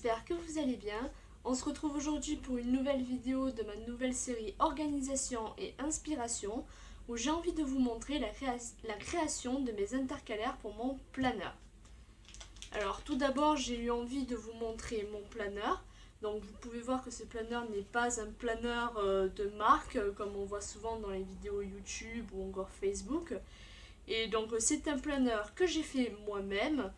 j'espère que vous allez bien. On se retrouve aujourd'hui pour une nouvelle vidéo de ma nouvelle série Organisation et Inspiration où j'ai envie de vous montrer la création de mes intercalaires pour mon planeur. Alors tout d'abord j'ai eu envie de vous montrer mon planeur. Donc vous pouvez voir que ce planeur n'est pas un planeur de marque comme on voit souvent dans les vidéos YouTube ou encore Facebook. Et donc c'est un planeur que j'ai fait moi-même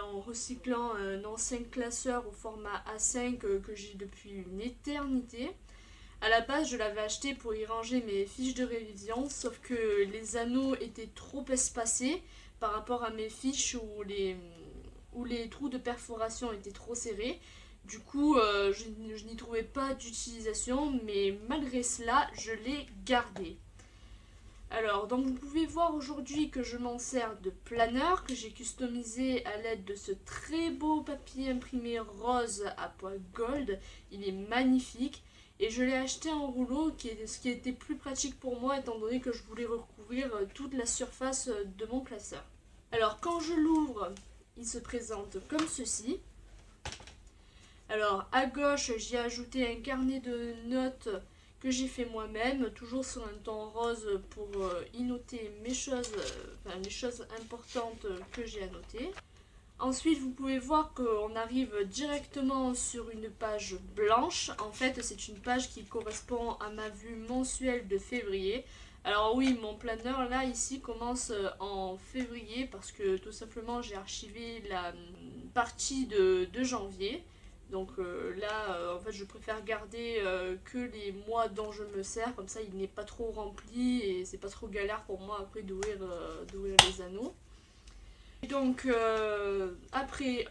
en recyclant un ancien classeur au format A5 que j'ai depuis une éternité. À la base je l'avais acheté pour y ranger mes fiches de révision, sauf que les anneaux étaient trop espacés par rapport à mes fiches où les trous de perforation étaient trop serrés. Du coup je n'y trouvais pas d'utilisation, mais malgré cela je l'ai gardé. Alors, donc vous pouvez voir aujourd'hui que je m'en sers de planeur que j'ai customisé à l'aide de ce très beau papier imprimé rose à poil gold. Il est magnifique et je l'ai acheté en rouleau, ce qui était plus pratique pour moi étant donné que je voulais recouvrir toute la surface de mon classeur. Alors, quand je l'ouvre, il se présente comme ceci. Alors, à gauche, j'ai ajouté un carnet de notes que j'ai fait moi-même, toujours sur un ton rose pour y noter mes choses, les choses importantes que j'ai à noter. Ensuite, vous pouvez voir qu'on arrive directement sur une page blanche. En fait, c'est une page qui correspond à ma vue mensuelle de février. Alors oui, mon planeur là ici commence en février parce que tout simplement j'ai archivé la partie de janvier. Donc là, en fait, je préfère garder que les mois dont je me sers, comme ça il n'est pas trop rempli et c'est pas trop galère pour moi après d'ouvrir les anneaux. Et donc après,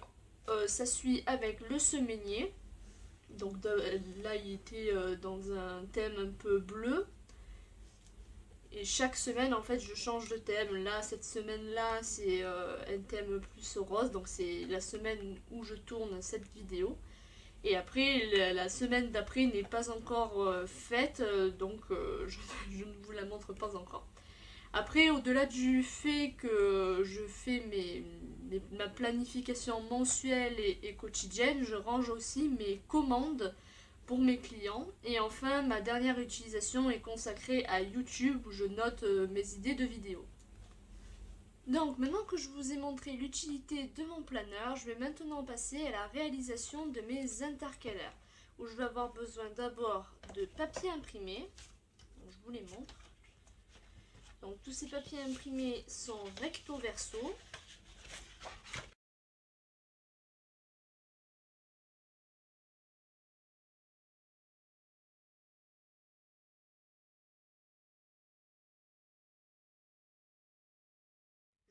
ça suit avec le semainier. Donc là, il était dans un thème un peu bleu. Et chaque semaine, en fait, je change de thème. Là, cette semaine-là, c'est un thème plus rose. Donc c'est la semaine où je tourne cette vidéo. Et après, la semaine d'après n'est pas encore faite, donc je ne vous la montre pas encore. Après, au-delà du fait que je fais ma planification mensuelle et quotidienne, je range aussi mes commandes pour mes clients. Et enfin, ma dernière utilisation est consacrée à YouTube où je note mes idées de vidéos. Donc maintenant que je vous ai montré l'utilité de mon planeur, je vais maintenant passer à la réalisation de mes intercalaires, où je vais avoir besoin d'abord de papier imprimé. Donc, je vous les montre. Donc tous ces papiers imprimés sont recto verso.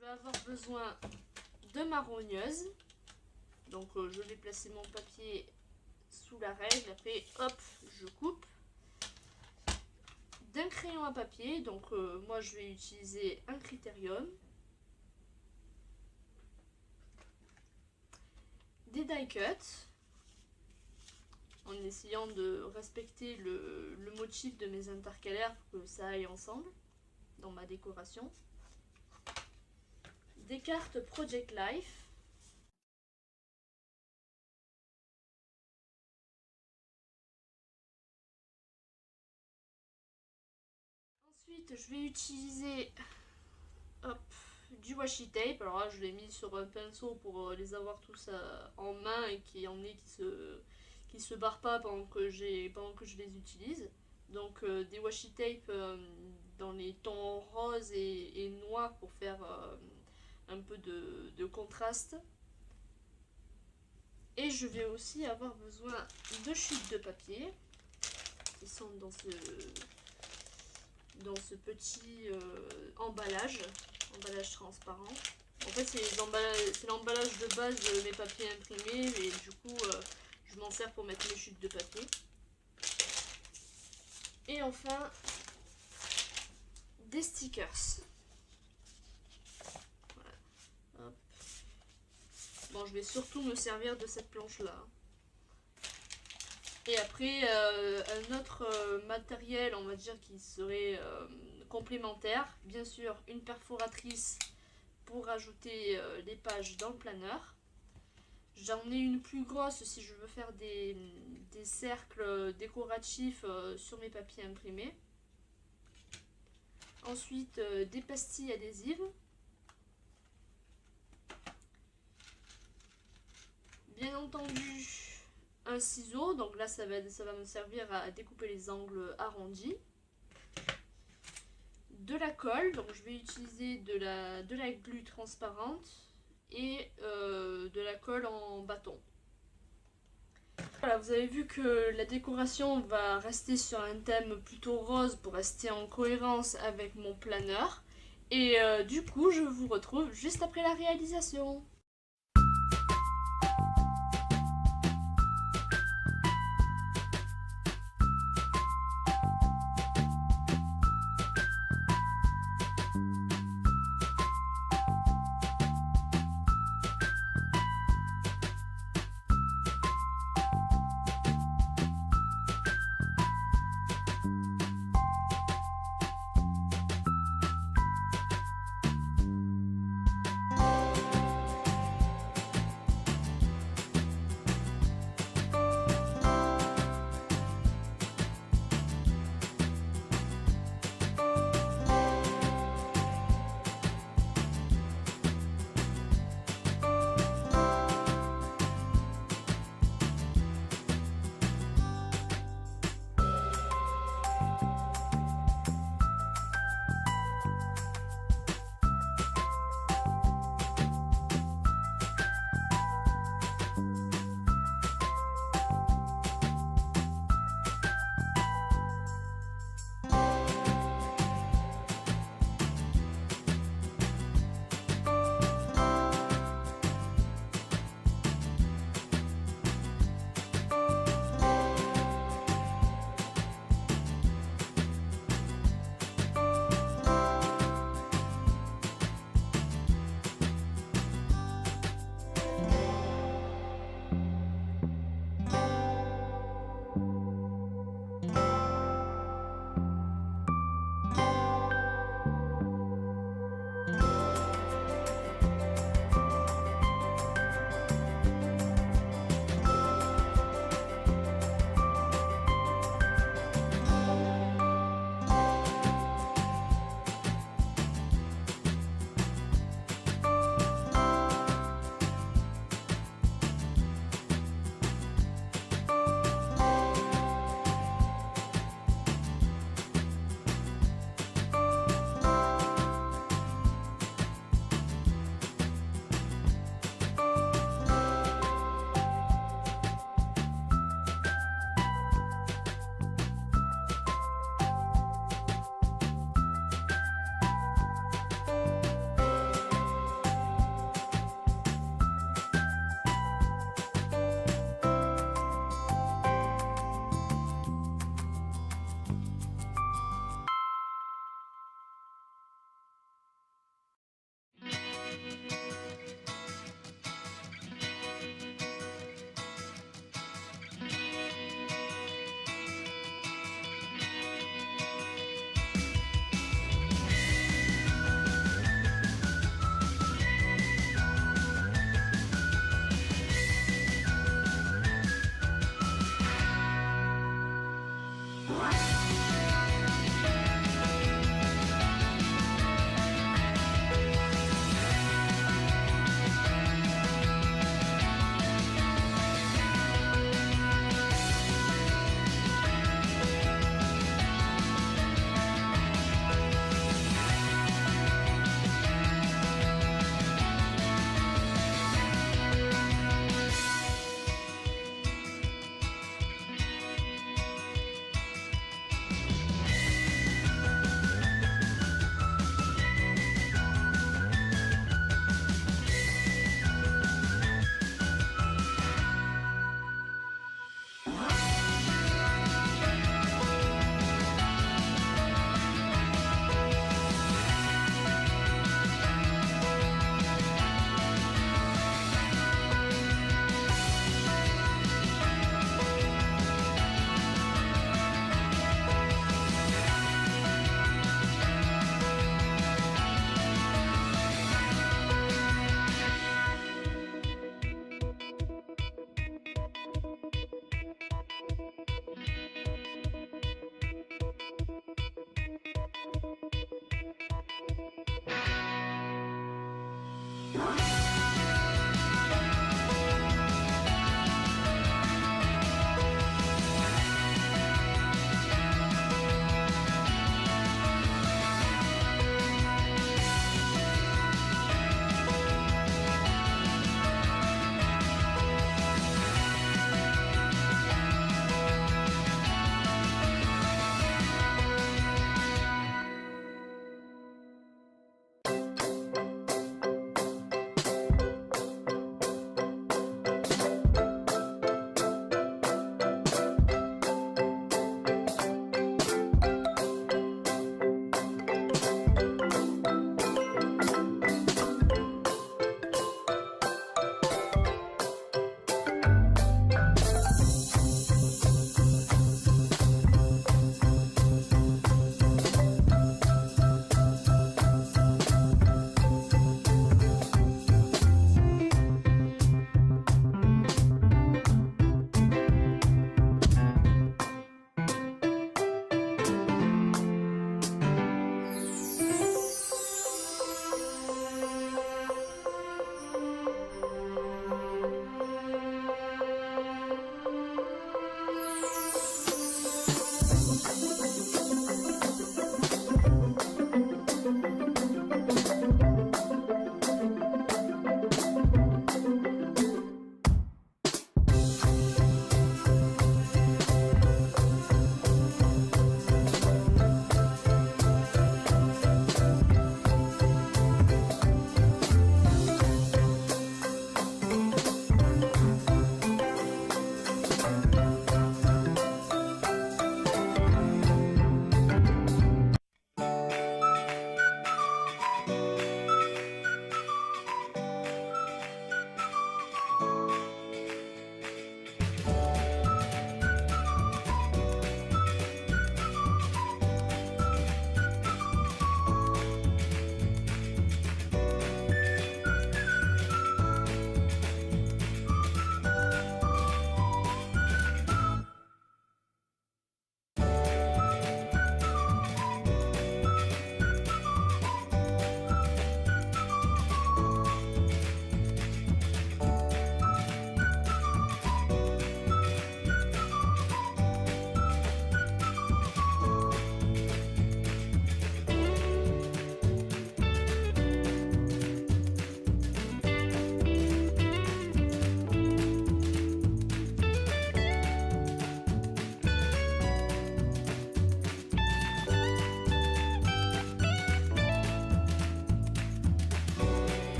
Je vais avoir besoin de marronneuse. Donc je vais placer mon papier sous la règle, après hop, je coupe. D'un crayon à papier, donc moi je vais utiliser un Critérium. Des die cuts, en essayant de respecter le motif de mes intercalaires pour que ça aille ensemble dans ma décoration. Des cartes Project Life. Ensuite, je vais utiliser du washi tape. Alors là, je l'ai mis sur un pinceau pour les avoir tous en main et qu'il y en ait qui se barrent pas pendant que je les utilise. Donc des washi tape dans les tons roses et noirs pour faire un peu de contraste. Et je vais aussi avoir besoin de chutes de papier qui sont dans ce petit emballage transparent. En fait, c'est l'emballage de base de mes papiers imprimés, et du coup, je m'en sers pour mettre mes chutes de papier. Et enfin, des stickers. Voilà. Hop. Bon, je vais surtout me servir de cette planche-là. Et après, un autre matériel, on va dire, qui serait complémentaire. Bien sûr, une perforatrice pour ajouter les pages dans le planeur. J'en ai une plus grosse si je veux faire des cercles décoratifs sur mes papiers imprimés. Ensuite, des pastilles adhésives. Bien entendu, un ciseau. Donc là, ça va me servir à découper les angles arrondis. De la colle. Donc je vais utiliser de la glu transparente et de la colle en bâton. Voilà, vous avez vu que la décoration va rester sur un thème plutôt rose pour rester en cohérence avec mon planeur. Et du coup, je vous retrouve juste après la réalisation.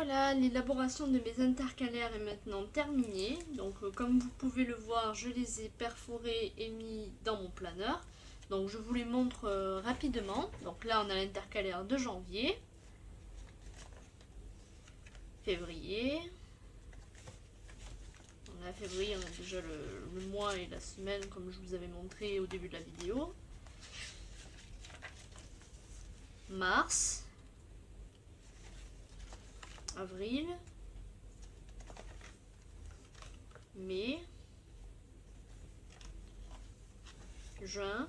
Voilà, l'élaboration de mes intercalaires est maintenant terminée. Donc comme vous pouvez le voir, je les ai perforés et mis dans mon planeur. Donc je vous les montre rapidement. Donc là on a l'intercalaire de janvier, février. On a février, on a déjà le mois et la semaine comme je vous avais montré au début de la vidéo. Mars, avril, mai, juin,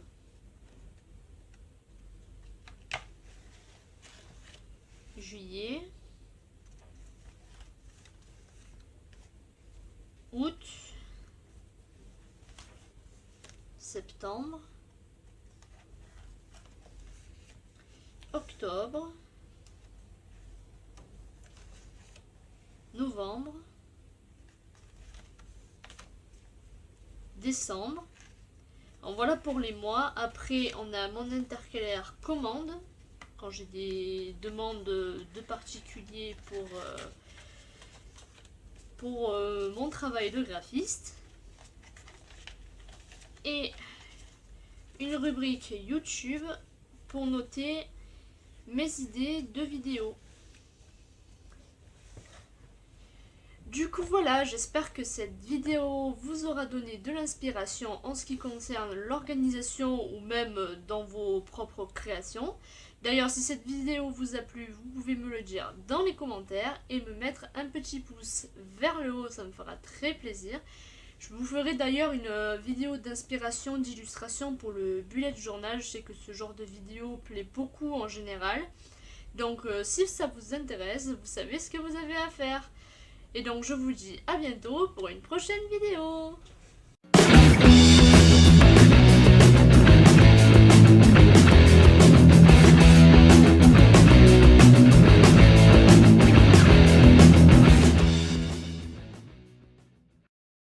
juillet, août, septembre, octobre, novembre, décembre. Alors voilà pour les mois. Après on a mon intercalaire commande, quand j'ai des demandes de particuliers pour mon travail de graphiste. Et une rubrique YouTube pour noter mes idées de vidéos. Du coup voilà, j'espère que cette vidéo vous aura donné de l'inspiration en ce qui concerne l'organisation ou même dans vos propres créations. D'ailleurs, si cette vidéo vous a plu, vous pouvez me le dire dans les commentaires et me mettre un petit pouce vers le haut, ça me fera très plaisir. Je vous ferai d'ailleurs une vidéo d'inspiration, d'illustration pour le bullet journal. Je sais que ce genre de vidéo plaît beaucoup en général. Donc si ça vous intéresse, vous savez ce que vous avez à faire. Et donc je vous dis à bientôt pour une prochaine vidéo.